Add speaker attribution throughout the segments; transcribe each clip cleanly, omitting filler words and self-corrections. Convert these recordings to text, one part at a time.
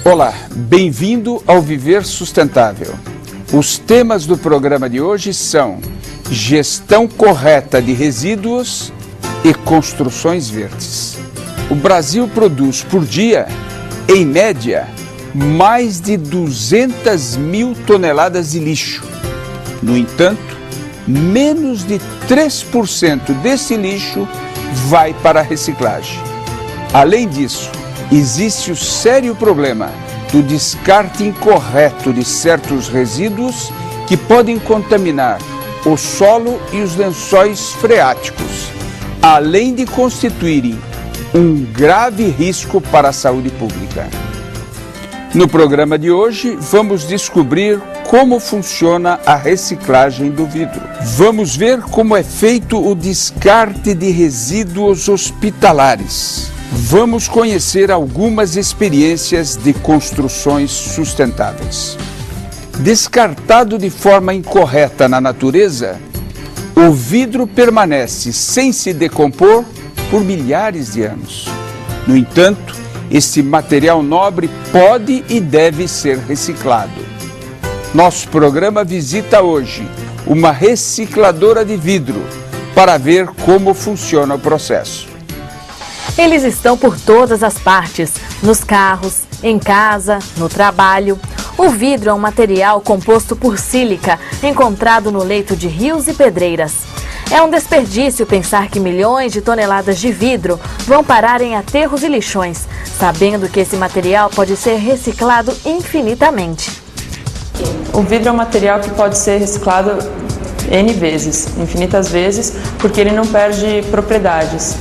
Speaker 1: Olá, bem-vindo ao Viver Sustentável. Os temas do programa de hoje são gestão correta de resíduos e construções verdes. O Brasil produz por dia, em média, mais de 200 mil toneladas de lixo. No entanto, menos de 3% desse lixo vai para a reciclagem. Além disso, existe o sério problema do descarte incorreto de certos resíduos que podem contaminar o solo e os lençóis freáticos, além de constituírem um grave risco para a saúde pública. No programa de hoje, vamos descobrir como funciona a reciclagem do vidro. Vamos ver como é feito o descarte de resíduos hospitalares. Vamos conhecer algumas experiências de construções sustentáveis. Descartado de forma incorreta na natureza, o vidro permanece sem se decompor por milhares de anos. No entanto, este material nobre pode e deve ser reciclado. Nosso programa visita hoje uma recicladora de vidro para ver como funciona o processo.
Speaker 2: Eles estão por todas as partes, nos carros, em casa, no trabalho. O vidro é um material composto por sílica, encontrado no leito de rios e pedreiras. É um desperdício pensar que milhões de toneladas de vidro vão parar em aterros e lixões, sabendo que esse material pode ser reciclado infinitamente.
Speaker 3: O vidro é um material que pode ser reciclado N vezes, infinitas vezes, porque ele não perde propriedades.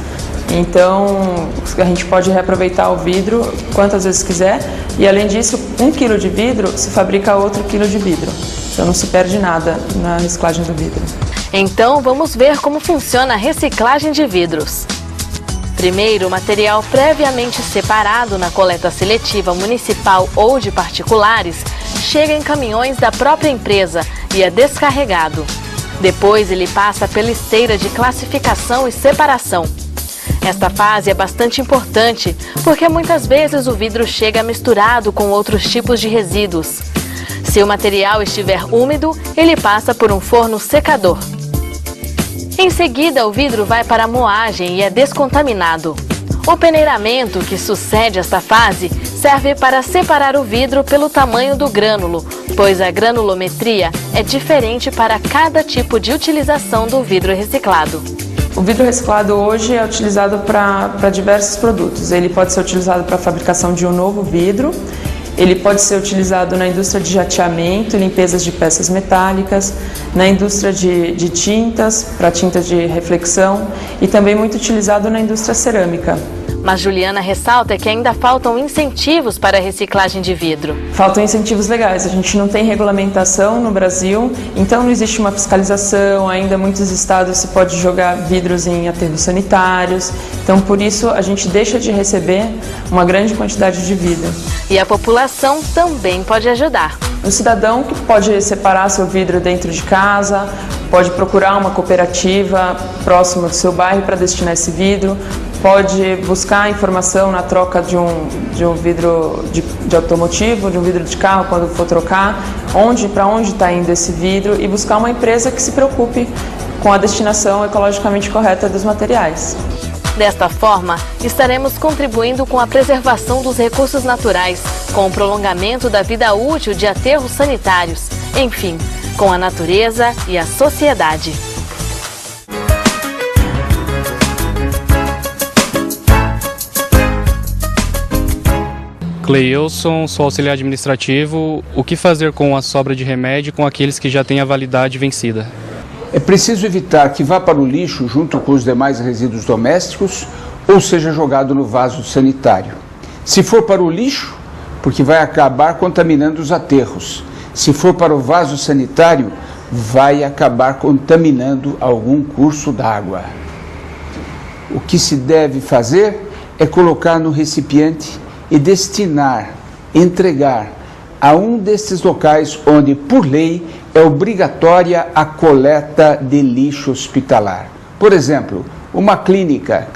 Speaker 3: Então, a gente pode reaproveitar o vidro quantas vezes quiser e, além disso, 1 quilo de vidro se fabrica outro quilo de vidro. Então, não se perde nada na reciclagem do vidro.
Speaker 2: Então, vamos ver como funciona a reciclagem de vidros. Primeiro, o material previamente separado na coleta seletiva municipal ou de particulares chega em caminhões da própria empresa e é descarregado. Depois, ele passa pela esteira de classificação e separação. Esta fase é bastante importante, porque muitas vezes o vidro chega misturado com outros tipos de resíduos. Se o material estiver úmido, ele passa por um forno secador. Em seguida, o vidro vai para a moagem e é descontaminado. O peneiramento, que sucede esta fase, serve para separar o vidro pelo tamanho do grânulo, pois a granulometria é diferente para cada tipo de utilização do vidro reciclado.
Speaker 3: O vidro reciclado hoje é utilizado para diversos produtos. Ele pode ser utilizado para a fabricação de um novo vidro, ele pode ser utilizado na indústria de jateamento, limpezas de peças metálicas, na indústria de tintas, para tintas de reflexão e também muito utilizado na indústria cerâmica.
Speaker 2: Mas Juliana ressalta que ainda faltam incentivos para a reciclagem de vidro.
Speaker 3: Faltam incentivos legais, a gente não tem regulamentação no Brasil, então não existe uma fiscalização, ainda muitos estados se pode jogar vidros em aterros sanitários, então por isso a gente deixa de receber uma grande quantidade de vidro.
Speaker 2: E a população também pode ajudar.
Speaker 3: O cidadão que pode separar seu vidro dentro de casa, pode procurar uma cooperativa próxima do seu bairro para destinar esse vidro, pode buscar informação na troca de um vidro de automotivo, de um vidro de carro quando for trocar, para onde está indo esse vidro e buscar uma empresa que se preocupe com a destinação ecologicamente correta dos materiais.
Speaker 2: Desta forma, estaremos contribuindo com a preservação dos recursos naturais, com o prolongamento da vida útil de aterros sanitários, enfim, com a natureza e a sociedade.
Speaker 4: Cleilson, sou auxiliar administrativo. O que fazer com a sobra de remédio com aqueles que já têm a validade vencida?
Speaker 1: É preciso evitar que vá para o lixo junto com os demais resíduos domésticos ou seja jogado no vaso sanitário. Se for para o lixo, porque vai acabar contaminando os aterros. Se for para o vaso sanitário, vai acabar contaminando algum curso d'água. O que se deve fazer é colocar no recipiente e entregar a um destes locais onde, por lei, é obrigatória a coleta de lixo hospitalar. Por exemplo, uma clínica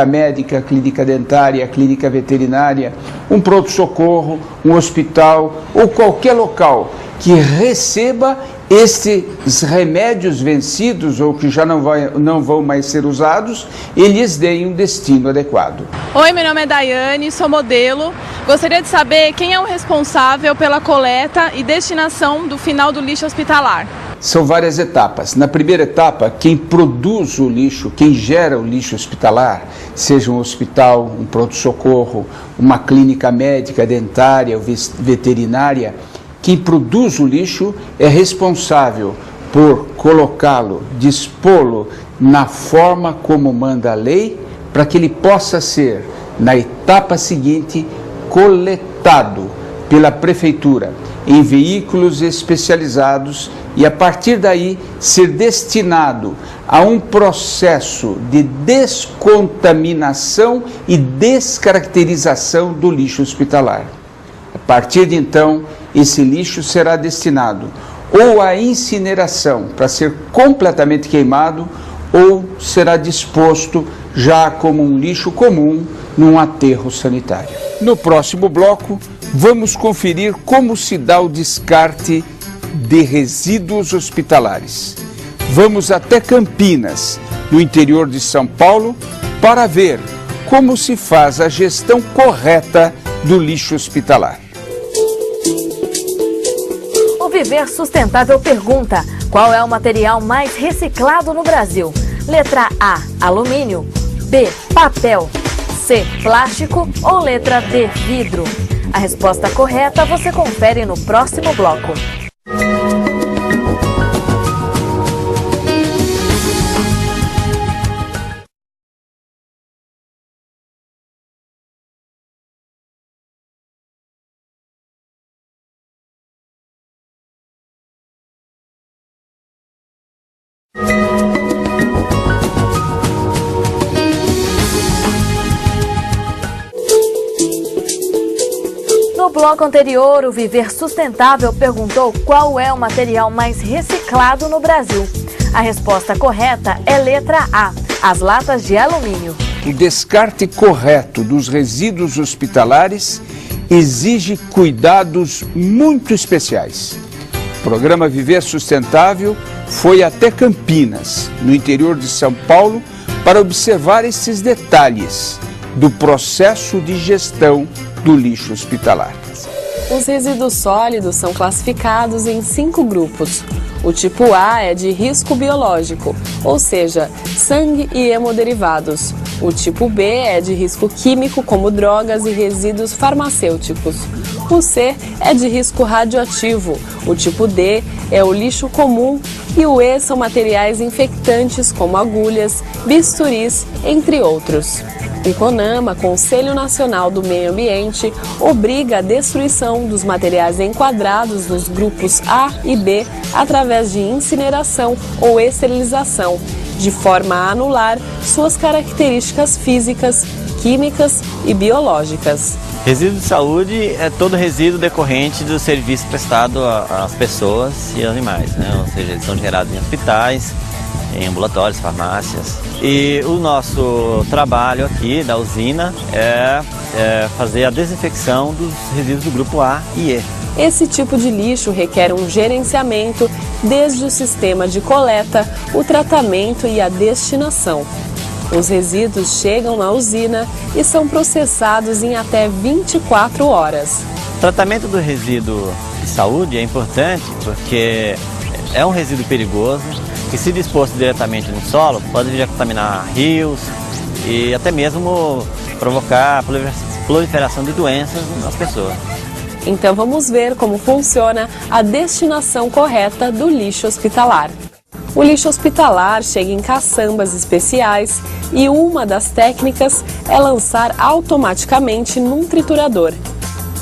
Speaker 1: médica, clínica dentária, clínica veterinária, um pronto-socorro, um hospital ou qualquer local que receba estes remédios vencidos ou que já não vão mais ser usados, eles deem um destino adequado.
Speaker 5: Oi, meu nome é Daiane, sou modelo. Gostaria de saber quem é o responsável pela coleta e destinação do final do lixo hospitalar.
Speaker 1: São várias etapas. Na primeira etapa, quem produz o lixo, quem gera o lixo hospitalar, seja um hospital, um pronto-socorro, uma clínica médica, dentária ou veterinária, quem produz o lixo é responsável por colocá-lo, dispô-lo na forma como manda a lei, para que ele possa ser, na etapa seguinte, coletado pela prefeitura em veículos especializados e, a partir daí, ser destinado a um processo de descontaminação e descaracterização do lixo hospitalar. A partir de então, esse lixo será destinado ou à incineração para ser completamente queimado ou será disposto já como um lixo comum num aterro sanitário. No próximo bloco, vamos conferir como se dá o descarte de resíduos hospitalares. Vamos até Campinas, no interior de São Paulo, para ver como se faz a gestão correta do lixo hospitalar.
Speaker 2: O Viver Sustentável pergunta: qual é o material mais reciclado no Brasil? Letra A, alumínio. B, papel. C, plástico. Ou letra D, vidro? A resposta correta você confere no próximo bloco. No bloco anterior, o Viver Sustentável perguntou qual é o material mais reciclado no Brasil. A resposta correta é letra A, as latas de alumínio.
Speaker 1: O descarte correto dos resíduos hospitalares exige cuidados muito especiais. O programa Viver Sustentável foi até Campinas, no interior de São Paulo, para observar esses detalhes do processo de gestão do lixo hospitalar.
Speaker 6: Os resíduos sólidos são classificados em 5 grupos. O tipo A é de risco biológico, ou seja, sangue e hemoderivados. O tipo B é de risco químico, como drogas e resíduos farmacêuticos. O C é de risco radioativo. O tipo D é o lixo comum e o E são materiais infectantes como agulhas, bisturis, entre outros. O CONAMA, Conselho Nacional do Meio Ambiente, obriga a destruição dos materiais enquadrados nos grupos A e B através de incineração ou esterilização, de forma a anular suas características físicas, químicas e biológicas.
Speaker 7: Resíduo de saúde é todo resíduo decorrente do serviço prestado às pessoas e animais, né? Ou seja, eles são gerados em hospitais, em ambulatórios, farmácias. E o nosso trabalho aqui da usina é fazer a desinfecção dos resíduos do grupo A e E.
Speaker 6: Esse tipo de lixo requer um gerenciamento desde o sistema de coleta, o tratamento e a destinação. Os resíduos chegam na usina e são processados em até 24 horas.
Speaker 7: O tratamento do resíduo de saúde é importante porque é um resíduo perigoso que, se disposto diretamente no solo, pode vir a contaminar rios e até mesmo provocar proliferação de doenças nas pessoas.
Speaker 6: Então vamos ver como funciona a destinação correta do lixo hospitalar. O lixo hospitalar chega em caçambas especiais e uma das técnicas é lançar automaticamente num triturador.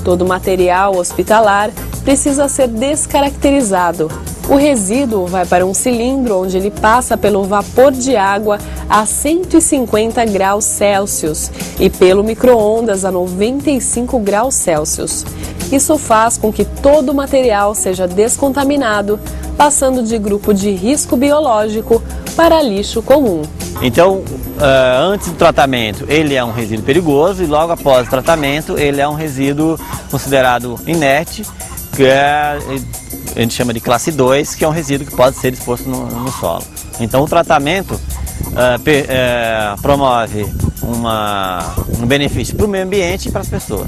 Speaker 6: Todo material hospitalar precisa ser descaracterizado. O resíduo vai para um cilindro onde ele passa pelo vapor de água a 150 graus Celsius e pelo micro-ondas a 95 graus Celsius. Isso faz com que todo o material seja descontaminado, passando de grupo de risco biológico para lixo comum.
Speaker 7: Então, antes do tratamento, ele é um resíduo perigoso e logo após o tratamento, ele é um resíduo considerado inerte, que a gente chama de classe 2, que é um resíduo que pode ser exposto no solo. Então, o tratamento promove um benefício para o meio ambiente e para as pessoas.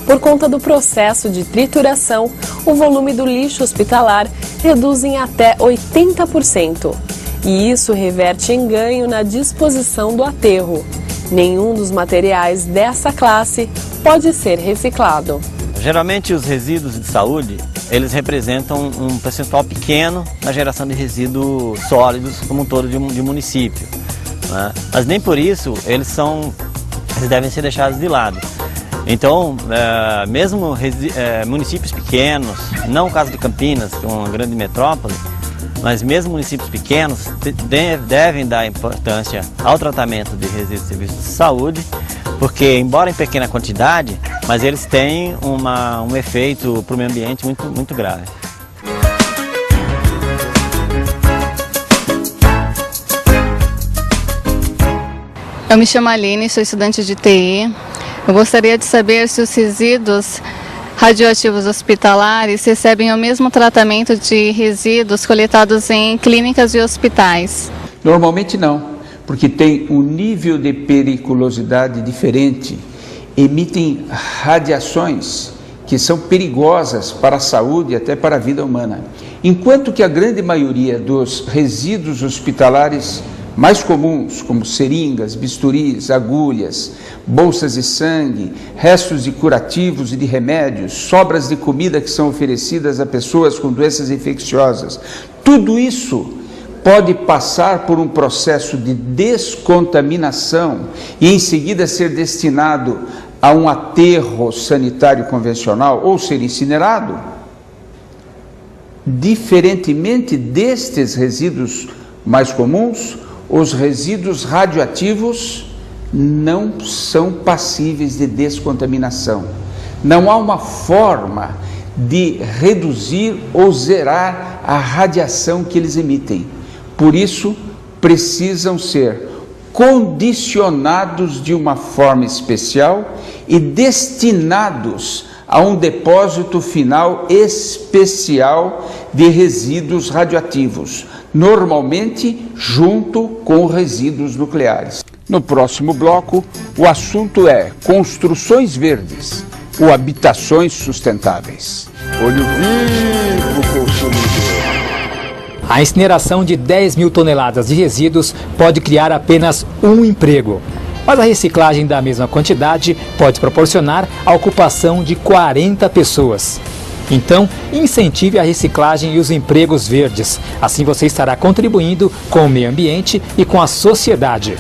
Speaker 6: Por conta do processo de trituração, o volume do lixo hospitalar reduz em até 80%. E isso reverte em ganho na disposição do aterro. Nenhum dos materiais dessa classe pode ser reciclado.
Speaker 7: Geralmente os resíduos de saúde, eles representam um percentual pequeno na geração de resíduos sólidos como um todo de um município, né? Mas nem por isso eles devem ser deixados de lado. Então, mesmo municípios pequenos, não o caso de Campinas, que é uma grande metrópole, mas mesmo municípios pequenos devem dar importância ao tratamento de resíduos de serviços de saúde, porque, embora em pequena quantidade, mas eles têm um efeito para o meio ambiente muito grave.
Speaker 8: Eu me chamo Aline, sou estudante de TI. Eu gostaria de saber se os resíduos radioativos hospitalares recebem o mesmo tratamento de resíduos coletados em clínicas e hospitais.
Speaker 1: Normalmente não, porque tem um nível de periculosidade diferente, emitem radiações que são perigosas para a saúde e até para a vida humana. Enquanto que a grande maioria dos resíduos hospitalares mais comuns, como seringas, bisturis, agulhas, bolsas de sangue, restos de curativos e de remédios, sobras de comida que são oferecidas a pessoas com doenças infecciosas, tudo isso pode passar por um processo de descontaminação e em seguida ser destinado a um aterro sanitário convencional ou ser incinerado. Diferentemente destes resíduos mais comuns, os resíduos radioativos não são passíveis de descontaminação. Não há uma forma de reduzir ou zerar a radiação que eles emitem. Por isso, precisam ser condicionados de uma forma especial e destinados a um depósito final especial de resíduos radioativos, normalmente junto com resíduos nucleares. No próximo bloco, o assunto é construções verdes ou habitações sustentáveis.
Speaker 9: Olho vivo, consumidor.
Speaker 10: A incineração de 10 mil toneladas de resíduos pode criar apenas um emprego. Mas a reciclagem da mesma quantidade pode proporcionar a ocupação de 40 pessoas. Então, incentive a reciclagem e os empregos verdes. Assim você estará contribuindo com o meio ambiente e com a sociedade.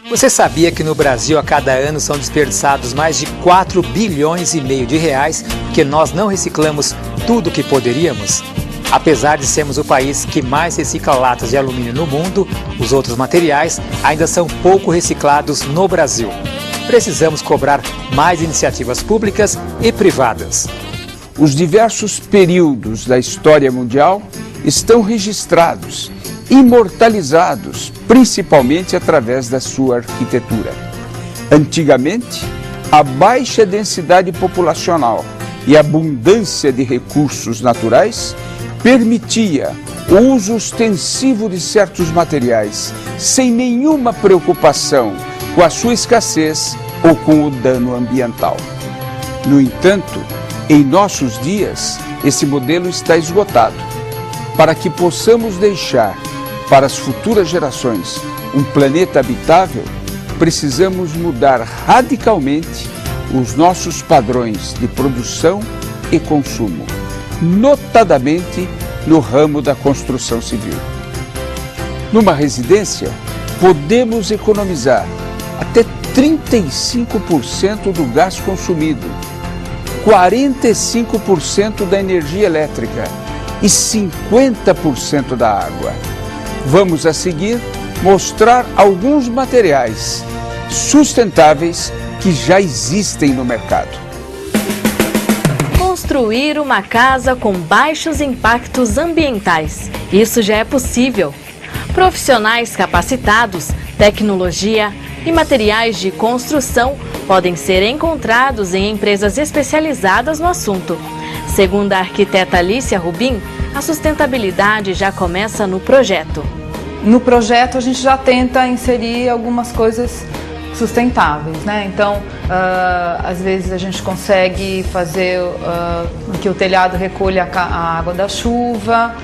Speaker 10: Você sabia que no Brasil a cada ano são desperdiçados mais de 4 bilhões e meio de reais porque nós não reciclamos tudo o que poderíamos? Apesar de sermos o país que mais recicla latas de alumínio no mundo, os outros materiais ainda são pouco reciclados no Brasil. Precisamos cobrar mais iniciativas públicas e privadas.
Speaker 1: Os diversos períodos da história mundial estão registrados, imortalizados, principalmente através da sua arquitetura. Antigamente, a baixa densidade populacional e abundância de recursos naturais permitia o uso ostensivo de certos materiais, sem nenhuma preocupação com a sua escassez ou com o dano ambiental. No entanto, em nossos dias, esse modelo está esgotado. Para que possamos deixar para as futuras gerações um planeta habitável, precisamos mudar radicalmente os nossos padrões de produção e consumo, notadamente no ramo da construção civil. Numa residência, podemos economizar até 35% do gás consumido, 45% da energia elétrica e 50% da água. Vamos a seguir mostrar alguns materiais sustentáveis que já existem no mercado.
Speaker 2: Construir uma casa com baixos impactos ambientais. Isso já é possível. Profissionais capacitados, tecnologia e materiais de construção podem ser encontrados em empresas especializadas no assunto. Segundo a arquiteta Alicia Rubin, a sustentabilidade já começa no projeto.
Speaker 11: No projeto a gente já tenta inserir algumas coisas sustentáveis, né? Então, às vezes a gente consegue fazer que o telhado recolha a água da chuva,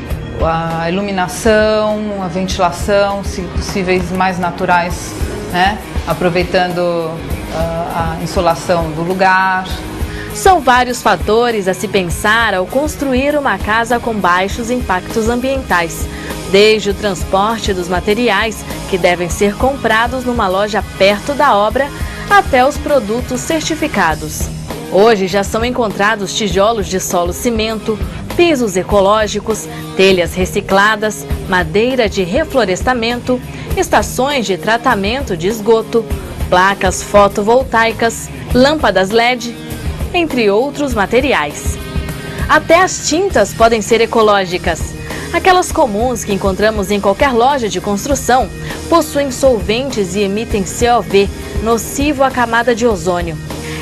Speaker 11: a iluminação, a ventilação, se possíveis mais naturais, né? Aproveitando a insolação do lugar.
Speaker 2: São vários fatores a se pensar ao construir uma casa com baixos impactos ambientais. Desde o transporte dos materiais, que devem ser comprados numa loja perto da obra, até os produtos certificados. Hoje já são encontrados tijolos de solo cimento, pisos ecológicos, telhas recicladas, madeira de reflorestamento, estações de tratamento de esgoto, placas fotovoltaicas, lâmpadas LED, entre outros materiais. Até as tintas podem ser ecológicas. Aquelas comuns que encontramos em qualquer loja de construção possuem solventes e emitem COV, nocivo à camada de ozônio.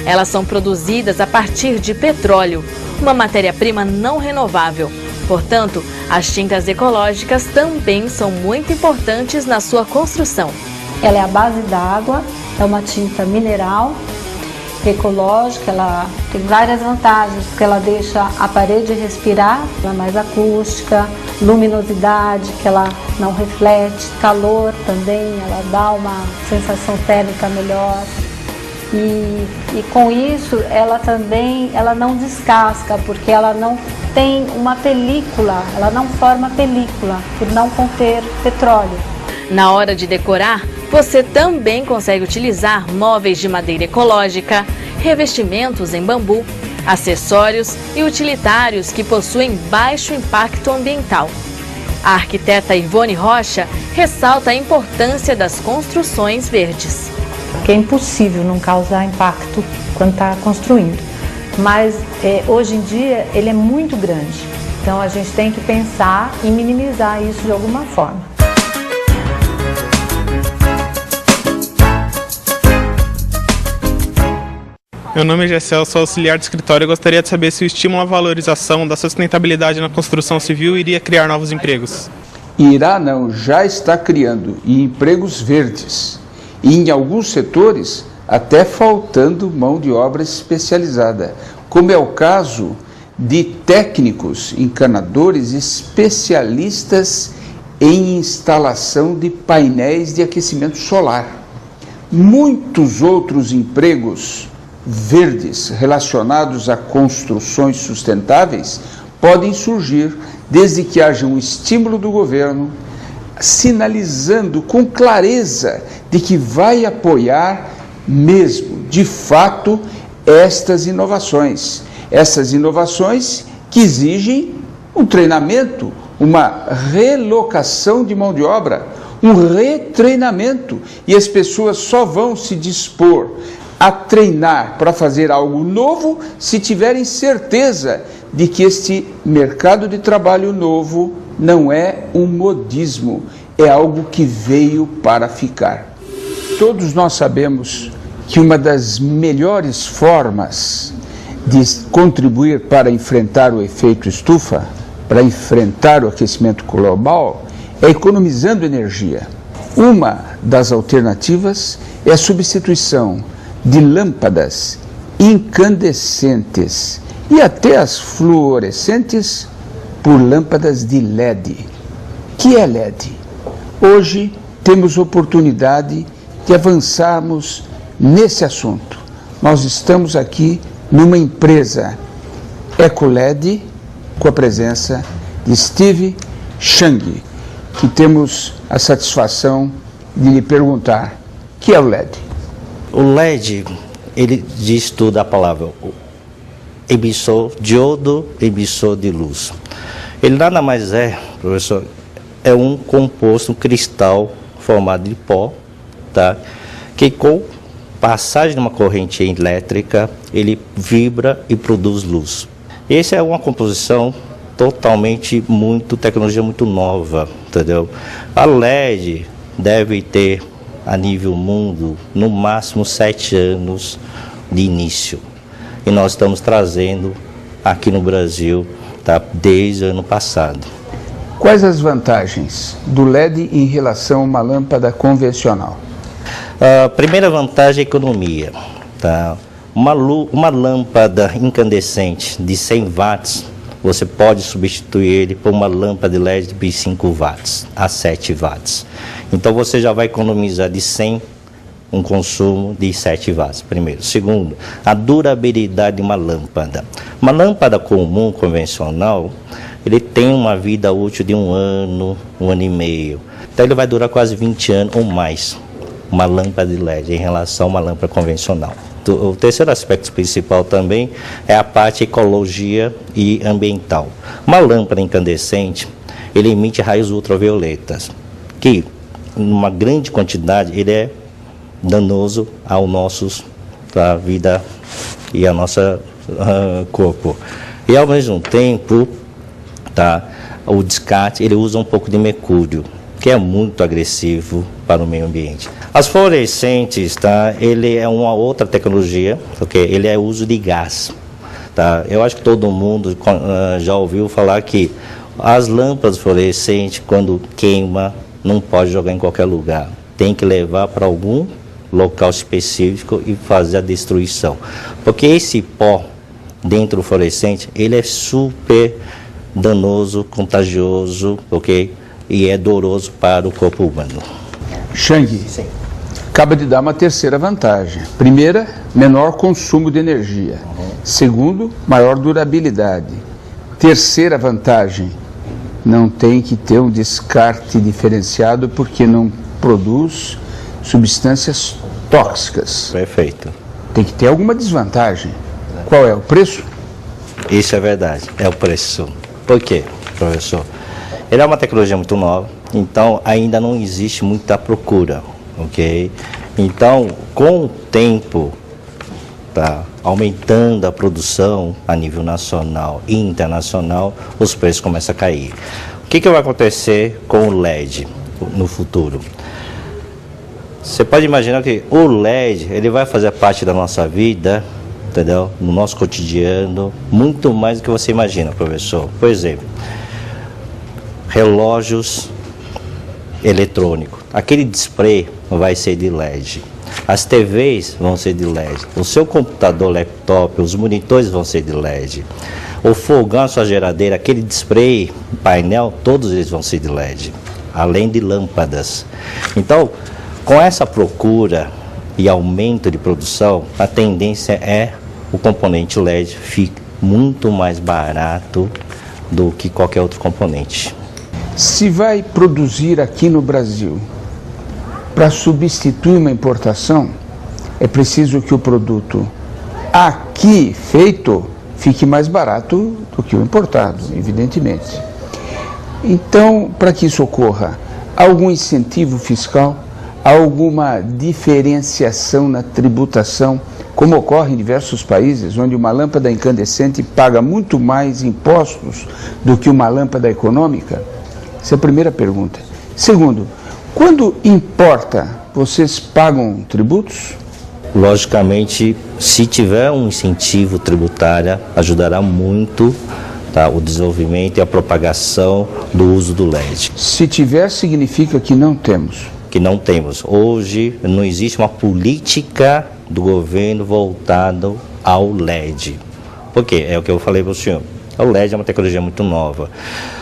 Speaker 2: Elas são produzidas a partir de petróleo, uma matéria-prima não renovável. Portanto, as tintas ecológicas também são muito importantes na sua construção.
Speaker 12: Ela é a base d'água, é uma tinta mineral, ecológica, ela tem várias vantagens, porque ela deixa a parede respirar, ela é mais acústica, luminosidade, que ela não reflete, calor também, ela dá uma sensação térmica melhor. E com isso, ela não descasca, porque ela não tem uma película, ela não forma película, por não conter petróleo.
Speaker 2: Na hora de decorar, você também consegue utilizar móveis de madeira ecológica, revestimentos em bambu, acessórios e utilitários que possuem baixo impacto ambiental. A arquiteta Ivone Rocha ressalta a importância das construções verdes.
Speaker 12: Porque é impossível não causar impacto quando está construindo, mas hoje em dia ele é muito grande, então a gente tem que pensar em minimizar isso de alguma forma.
Speaker 13: Meu nome é Gessel, sou auxiliar de escritório e gostaria de saber se o estímulo à valorização da sustentabilidade na construção civil iria criar novos empregos.
Speaker 1: Irá não, já está criando, e empregos verdes. E em alguns setores, até faltando mão de obra especializada, como é o caso de técnicos, encanadores, especialistas em instalação de painéis de aquecimento solar. Muitos outros empregos verdes relacionados a construções sustentáveis podem surgir desde que haja um estímulo do governo sinalizando com clareza de que vai apoiar mesmo, de fato, estas inovações. Essas inovações que exigem um treinamento, uma relocação de mão de obra, um retreinamento, e as pessoas só vão se dispor a treinar para fazer algo novo se tiverem certeza de que este mercado de trabalho novo não é um modismo, é algo que veio para ficar. Todos nós sabemos que uma das melhores formas de contribuir para enfrentar o efeito estufa, para enfrentar o aquecimento global, é economizando energia. Uma das alternativas é a substituição de lâmpadas incandescentes e até as fluorescentes por lâmpadas de LED. Que é LED? Hoje temos oportunidade de avançarmos nesse assunto. Nós estamos aqui numa empresa EcoLED com a presença de Steve Chang, que temos a satisfação de lhe perguntar: o que é o LED?
Speaker 14: O LED, ele diz tudo a palavra emissor, diodo, emissor de luz. Ele nada mais é, professor, é um composto, um cristal formado de pó, tá? Que com passagem de uma corrente elétrica, ele vibra e produz luz. Essa é uma composição totalmente tecnologia muito nova, entendeu? A LED deve ter, a nível mundo, no máximo 7 anos de início. E nós estamos trazendo aqui no Brasil, tá, desde o ano passado.
Speaker 1: Quais as vantagens do LED em relação a uma lâmpada convencional?
Speaker 14: A primeira vantagem é a economia. Tá? Uma lâmpada incandescente de 100 watts, você pode substituir ele por uma lâmpada de LED de 5 watts a 7 watts. Então você já vai economizar de 100 um consumo de 7 watts, primeiro. Segundo, a durabilidade de uma lâmpada. Uma lâmpada comum, convencional, ele tem uma vida útil de 1 ano, 1 ano e meio. Então ele vai durar quase 20 anos ou mais, uma lâmpada de LED em relação a uma lâmpada convencional. O terceiro aspecto principal também é a parte ecologia e ambiental. Uma lâmpada incandescente, ele emite raios ultravioletas, que, em uma grande quantidade, ele é danoso ao nosso a vida e ao nosso corpo. E ao mesmo tempo, tá, o descarte, ele usa um pouco de mercúrio, que é muito agressivo para o meio ambiente. As fluorescentes, tá, ele é uma outra tecnologia, okay? Ele é uso de gás. Tá? Eu acho que todo mundo já ouviu falar que as lâmpadas fluorescentes, quando queima, não pode jogar em qualquer lugar. Tem que levar para algum local específico e fazer a destruição. Porque esse pó dentro do fluorescente, ele é super danoso, contagioso, ok? E é doroso para o corpo humano.
Speaker 1: Chang, sim, acaba de dar uma terceira vantagem. Primeira, menor consumo de energia. Segundo, maior durabilidade. Terceira vantagem, não tem que ter um descarte diferenciado porque não produz substâncias tóxicas.
Speaker 14: Perfeito.
Speaker 1: Tem que ter alguma desvantagem. Qual é o preço?
Speaker 14: Isso é verdade, é o preço. Por quê, professor? Ele é uma tecnologia muito nova, então ainda não existe muita procura, ok? Então, com o tempo, tá aumentando a produção a nível nacional e internacional, os preços começam a cair. O que vai acontecer com o LED no futuro? Você pode imaginar que o LED, ele vai fazer parte da nossa vida, entendeu? No nosso cotidiano, muito mais do que você imagina, professor. Por exemplo, relógios eletrônicos. Aquele display vai ser de LED. As TVs vão ser de LED. O seu computador, laptop, os monitores vão ser de LED. O fogão, a sua geladeira, aquele display, painel, todos eles vão ser de LED. Além de lâmpadas. Então, com essa procura e aumento de produção, a tendência é o componente LED ficar muito mais barato do que qualquer outro componente.
Speaker 1: Se vai produzir aqui no Brasil para substituir uma importação, é preciso que o produto aqui feito fique mais barato do que o importado, evidentemente. Então, para que isso ocorra, há algum incentivo fiscal? Há alguma diferenciação na tributação, como ocorre em diversos países, onde uma lâmpada incandescente paga muito mais impostos do que uma lâmpada econômica? Essa é a primeira pergunta. Segundo, quando importa, vocês pagam tributos?
Speaker 14: Logicamente, se tiver um incentivo tributário, ajudará muito, tá, o desenvolvimento e a propagação do uso do LED.
Speaker 1: Se tiver, significa que não temos.
Speaker 14: Que não temos. Hoje não existe uma política do governo voltada ao LED. Por quê? É o que eu falei para o senhor. O LED é uma tecnologia muito nova.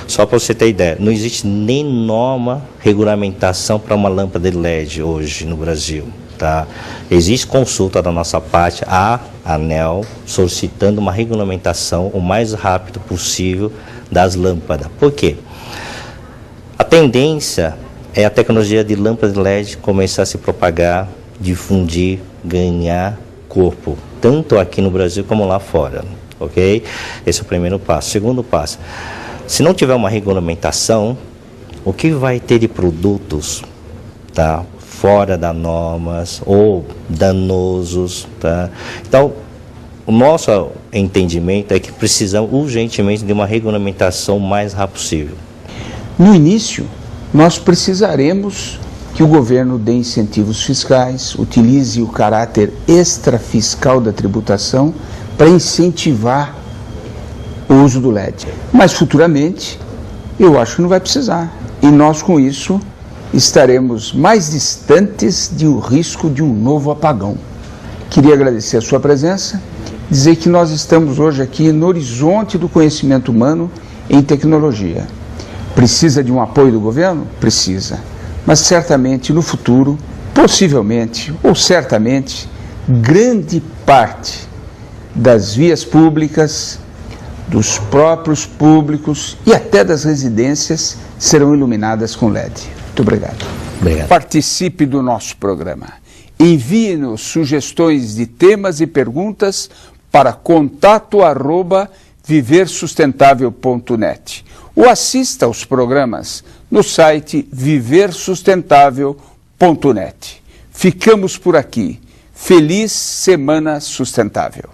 Speaker 14: Só para você ter ideia, não existe nem norma, regulamentação para uma lâmpada de LED hoje no Brasil. Tá? Existe consulta da nossa parte, a ANEEL, solicitando uma regulamentação o mais rápido possível das lâmpadas. Por quê? A tendência é a tecnologia de lâmpada de LED começar a se propagar, difundir, ganhar corpo, tanto aqui no Brasil como lá fora, ok? Esse é o primeiro passo. Segundo passo, se não tiver uma regulamentação, o que vai ter de produtos, tá, fora das normas ou danosos, tá? Então, o nosso entendimento é que precisamos urgentemente de uma regulamentação o mais rápido possível.
Speaker 1: No início, nós precisaremos que o governo dê incentivos fiscais, utilize o caráter extrafiscal da tributação para incentivar o uso do LED. Mas futuramente, eu acho que não vai precisar. E nós, com isso, estaremos mais distantes do risco de um novo apagão. Queria agradecer a sua presença, dizer que nós estamos hoje aqui no horizonte do conhecimento humano em tecnologia. Precisa de um apoio do governo? Precisa. Mas certamente no futuro, possivelmente ou certamente, grande parte das vias públicas, dos próprios públicos e até das residências serão iluminadas com LED. Muito obrigado.
Speaker 14: Obrigado.
Speaker 1: Participe do nosso programa. Envie-nos sugestões de temas e perguntas para contato@viversustentável.net ou assista aos programas no site viversustentável.net. Ficamos por aqui. Feliz Semana Sustentável.